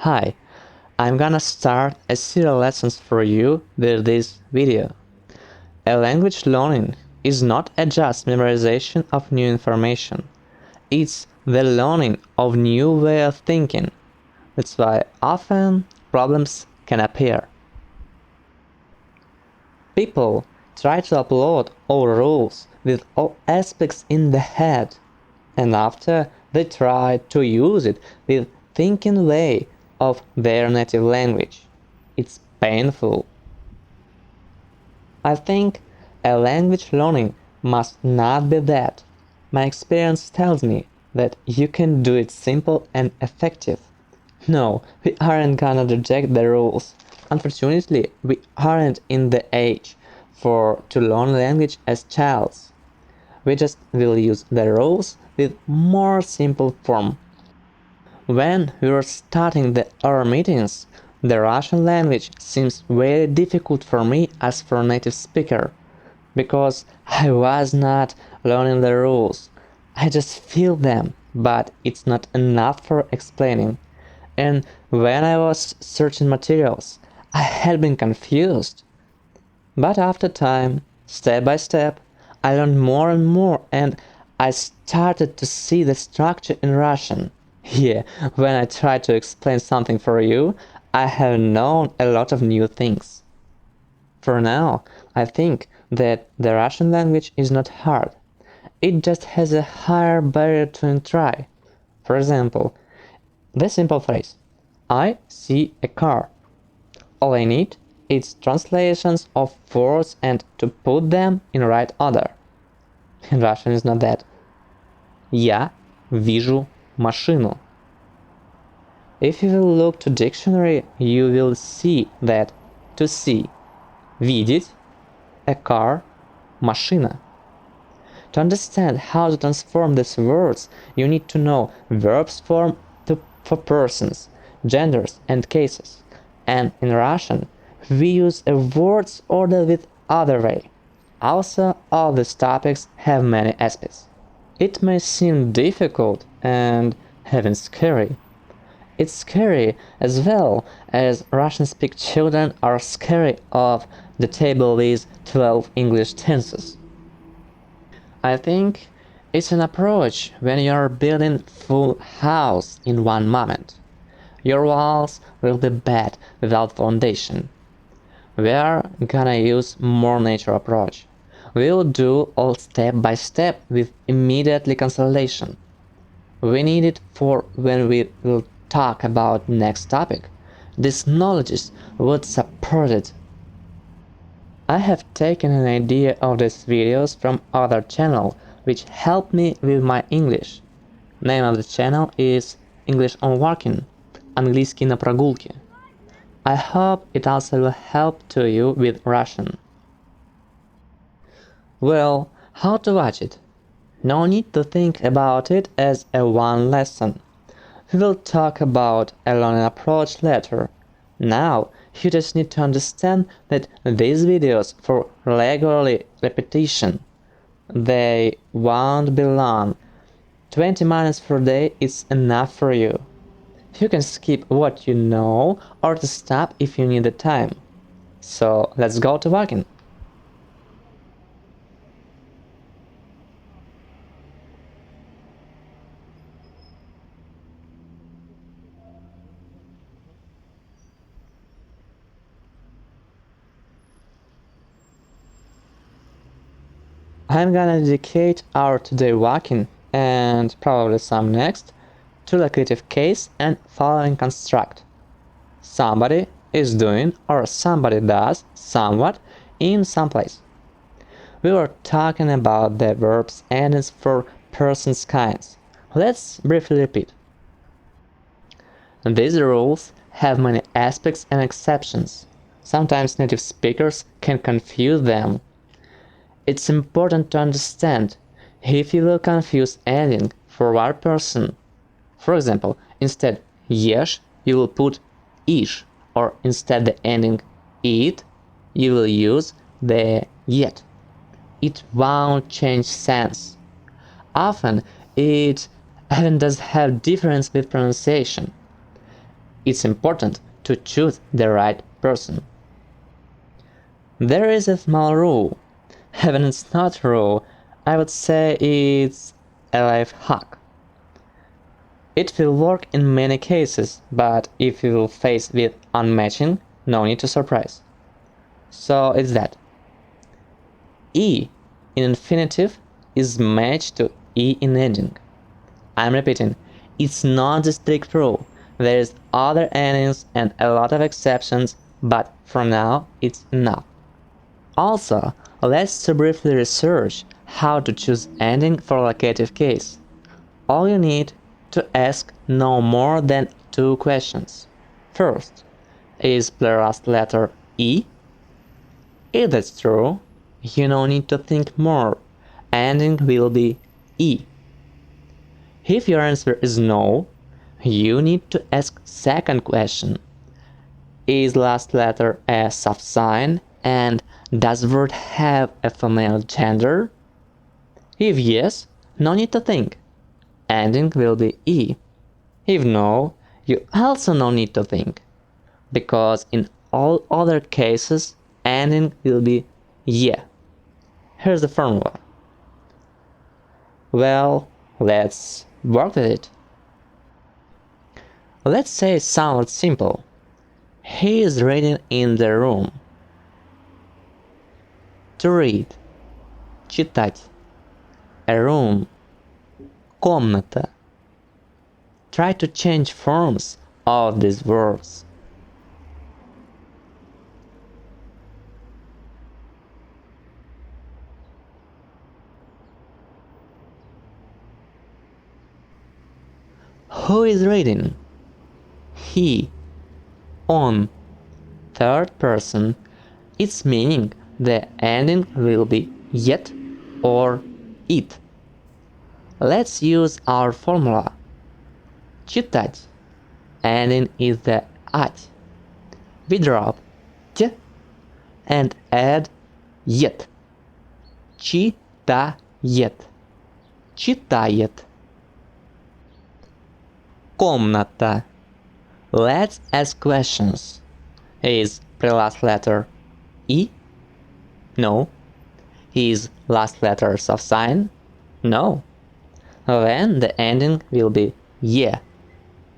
Hi, I'm gonna start a series of lessons for you with this video. A language learning is not just memorization of new information. It's the learning of new way of thinking. That's why often problems can appear. People try to upload all rules with all aspects in the head, and after they try to use it with thinking way of their native language. It's painful. I think a language learning must not be that. My experience tells me that you can do it simple and effective. No, we aren't gonna reject the rules. Unfortunately, we aren't in the age to learn language as childs. We just will use the rules with more simple form. When we were starting our meetings, the Russian language seems very difficult for me as for a native speaker, because I was not learning the rules. I just feel them, but it's not enough for explaining. And when I was searching materials, I had been confused. But after time, step by step, I learned more and more, and I started to see the structure in Russian. Yeah, when I try to explain something for you, I have known a lot of new things. For now, I think that the Russian language is not hard. It just has a higher barrier to entry. For example, the simple phrase, I see a car. All I need is translations of words and to put them in right order. In Russian is not that. Я вижу машину. If you will look to dictionary, you will see that to see, видеть, a car, машина. To understand how to transform these words, you need to know verbs form for persons, genders and cases. And in Russian, we use a words order with other way. Also, all these topics have many aspects. It may seem difficult and even scary. It's scary as well as Russian-speaking children are scary of the table with 12 English tenses. I think it's an approach when you're building full house in one moment. Your walls will be bad without foundation. We're gonna use more nature approach. We'll do all step by step with immediately consolidation. We need it for when we will talk about next topic. This knowledge would support it. I have taken an idea of these videos from other channel which helped me with my English. Name of the channel is English on Walking, английский на прогулке. I hope it also will help to you with Russian. Well, how to watch it? No need to think about it as a one lesson. We will talk about a learning approach later. Now, you just need to understand that these videos for regularly repetition. They won't be long. 20 minutes per day is enough for you. You can skip what you know or to stop if you need the time. So let's go to walking. I'm gonna dedicate our today walking and probably some next to locative case and following construct. Somebody is doing or somebody does somewhat in some place. We were talking about the verbs endings for persons kinds. Let's briefly repeat. These rules have many aspects and exceptions. Sometimes native speakers can confuse them. It's important to understand if you will confuse ending for one person. For example, instead ешь, you will put ish, or instead the ending eat, you will use the yet. It won't change sense. Often, it even does have difference with pronunciation. It's important to choose the right person. There is a small rule. Even it's not a rule, I would say it's a life hack. It will work in many cases, but if you will face with unmatching, no need to surprise. So it's that. E in infinitive is matched to E in ending. I'm repeating, it's not a strict rule. There's other endings and a lot of exceptions, but for now it's enough. Also, let's briefly research how to choose ending for locative case. All you need to ask no more than 2 questions. First, is the last letter E? If that's true, you don't need to think more. Ending will be E. If your answer is no, you need to ask second question. Is last letter a soft sign and does word have a female gender? If yes, no need to think. Ending will be E. If no, you also no need to think. Because in all other cases, ending will be yeah. Here's the formula. Well, let's work with it. Let's say it sounds simple. He is reading in the room. To read. Читать. A room. Комната. Try to change forms of these verbs. Who is reading? He. On. Third person. Its meaning the ending will be yet or it. Let's use our formula. Читать. Ending is the ать. We drop т and add yet. Читает. Читает. Комната. Let's ask questions. Is pre-last letter E? No. Is last letter soft sign? No. Then the ending will be е.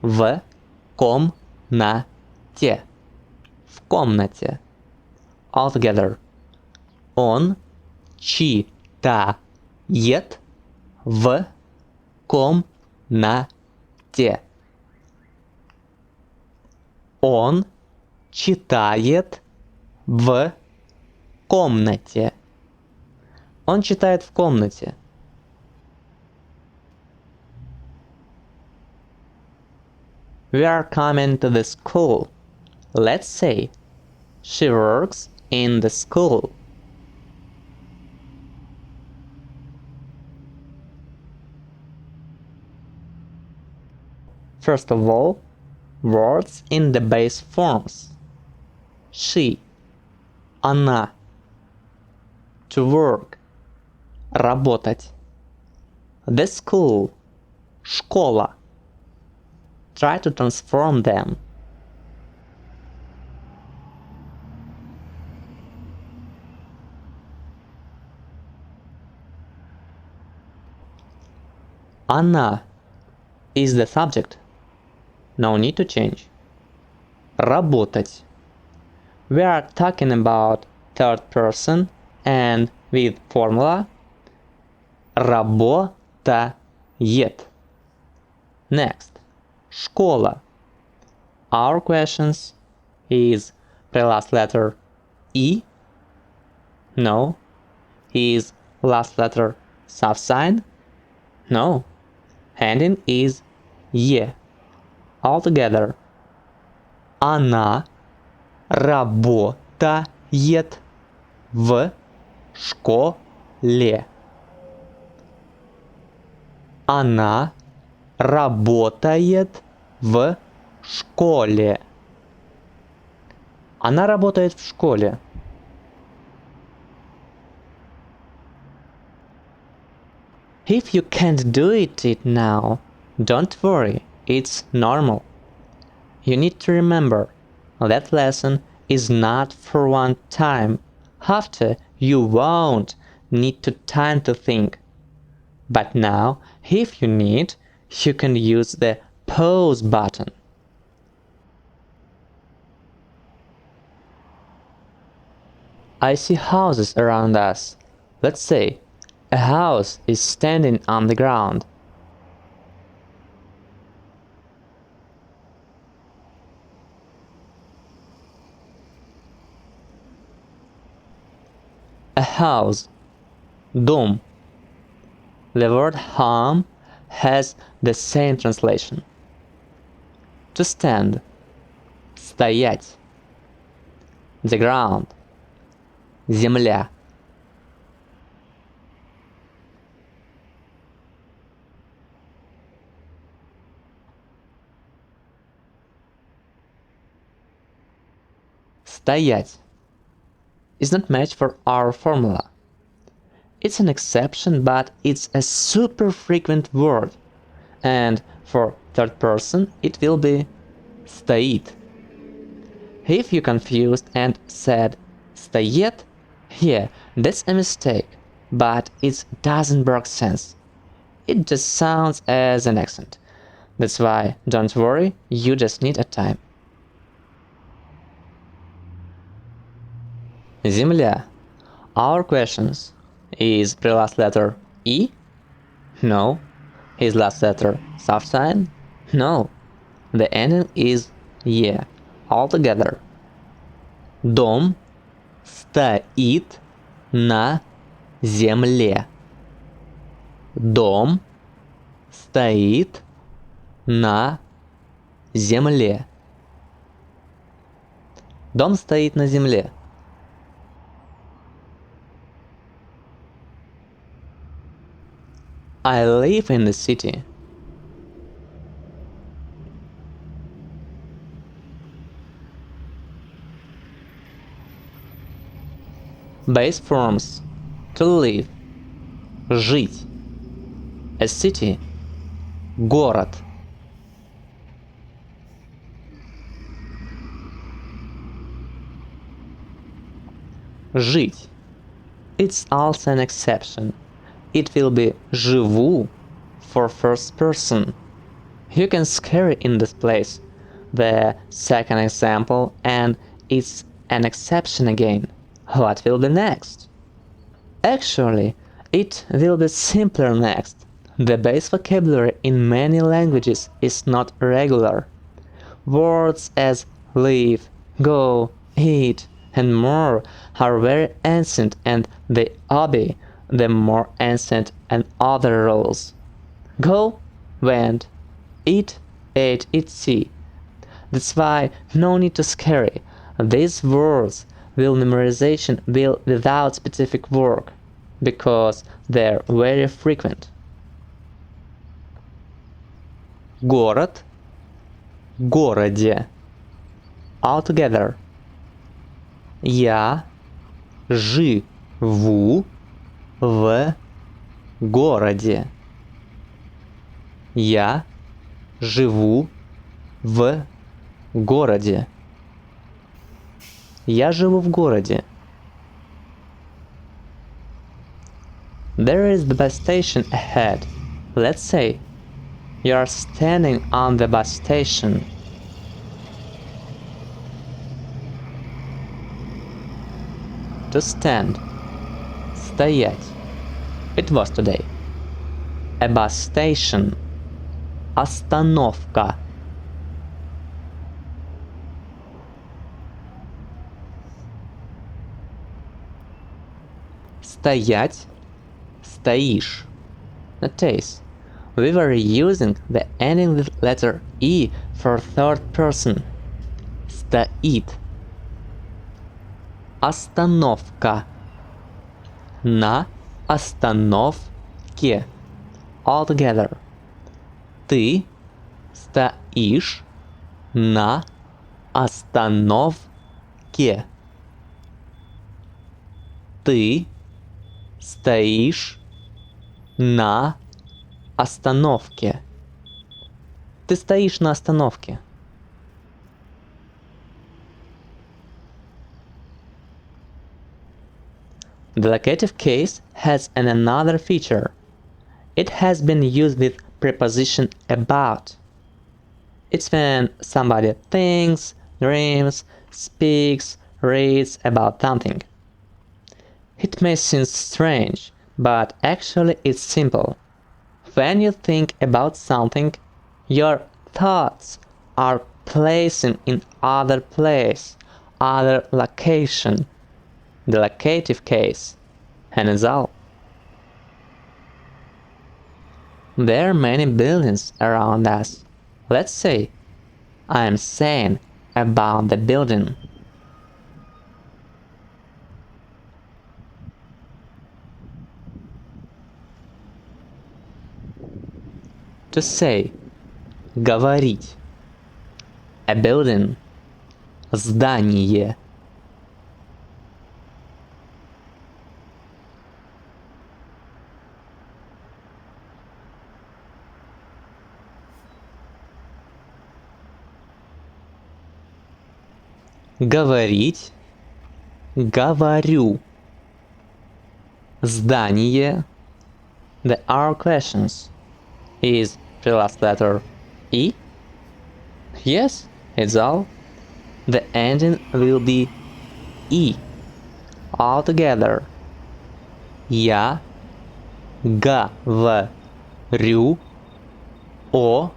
В комнате. В комнате. Altogether. Он читает в комнате. Он читает в комнате. Он читает в комнате. We are coming to the school. Let's say she works in the school. First of all, words in the base forms. She, она. To work, работать. The school, школа. Try to transform them. Она is the subject. No need to change. Работать. We are talking about third person and with formula работает. Next. Школа. Our questions is pre-last letter E? No. Is last letter soft sign? No. Ending is е. Altogether. Она работает в школе. Она работает в школе. Она работает в школе. If you can't do it now, don't worry, it's normal. you need to remember that lesson is not for one time. After, you won't need time to think. But now, if you need, you can use the pause button. I see houses around us. Let's say a house is standing on the ground. A house, дом. The word home has the same translation. To stand, стоять. The ground, земля. Стоять is not matched for our formula. It's an exception, but it's a super frequent word. And for third person, it will be стоит. If you confused and said стоит, yeah, that's a mistake, but it doesn't make sense. It just sounds as an accent. That's why, don't worry, you just need a time. Земля. Our questions. Is the last letter E? No. Is last letter soft sign? No. The ending is E. All together. Дом стоит на земле. Дом стоит на земле. Дом стоит на земле. I live in the city. Base forms to live, жить. A city, город. Жить. It's also an exception. It will be живу for first person. You can scary in this place. The second example, and it's an exception again. What will be next? Actually, it will be simpler next. The base vocabulary in many languages is not regular. Words as live, go, eat, and more are very ancient, and they obey the more ancient and other rules. Go, went, eat, ate, etc. That's why no need to scary. These words will memorization will without specific work, because they're very frequent. Город, городе. All together. Я живу в городе. Я живу в городе. Я живу в городе. There is the bus station ahead. Let's say you are standing on the bus station. To stand. Стоять. It was today. A bus station. Остановка. Стоять. Стоишь. Notice, we were using the ending with letter E for third person. Стоит. Остановка. На остановке. All together. Ты стоишь на остановке. Ты стоишь на остановке. Ты стоишь на остановке. The locative case has another feature. It has been used with preposition about. It's when somebody thinks, dreams, speaks, reads about something. It may seem strange, but actually it's simple. When you think about something, your thoughts are placing in other place, other location, the locative case, and that's all. There are many buildings around us. Let's say, I am saying about the building. To say, говорить. A building, здание. Говорить, говорю. Здание. There are questions. Is the last letter E? Yes, it's all. The ending will be E. All together. Я говорю о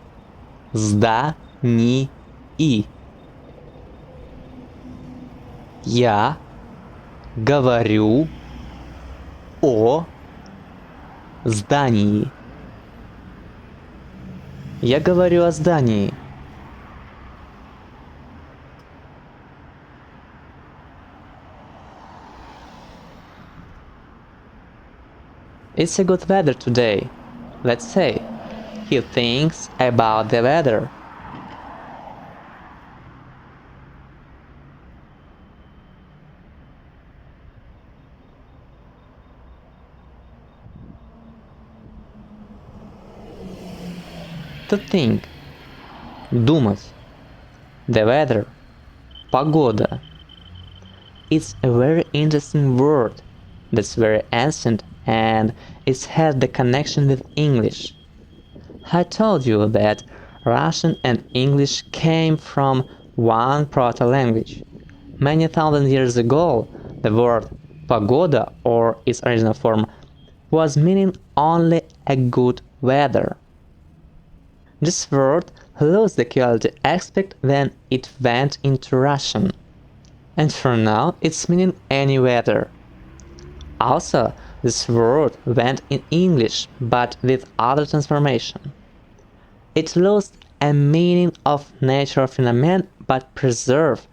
здании. Я говорю о здании. Я говорю о здании. It's a good weather today. Let's say, he thinks about the weather. To think. Думать. The weather. Погода. It's a very interesting word that's very ancient and it has the connection with English. I told you that Russian and English came from one proto-language. Many thousand years ago, the word Погода, or its original form, was meaning only a good weather. This word lost the quality aspect when it went into Russian, and for now it's meaning any weather. Also, this word went in English but with other transformation. It lost a meaning of natural phenomenon but preserved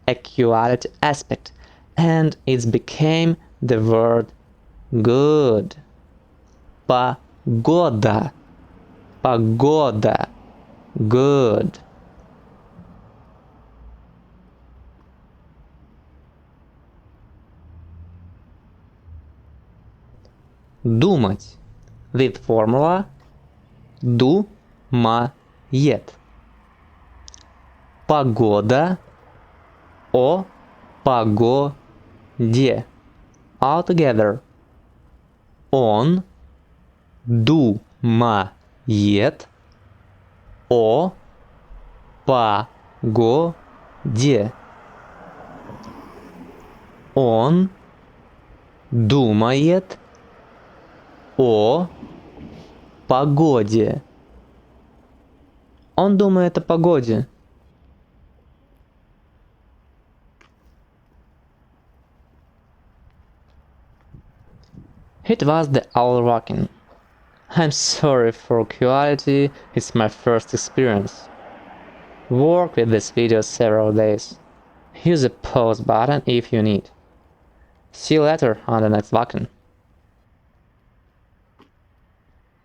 a quality aspect, and it became the word good. Погода. Погода. Good. Думать. With formula думает. Погода. О погоде. All together. Он думает о погоде. Он думает о погоде. Он думает о погоде. It was the owl rocking. I'm sorry for quality, it's my first experience. Work with this video several days. Use the pause button if you need. See you later on the next vacan.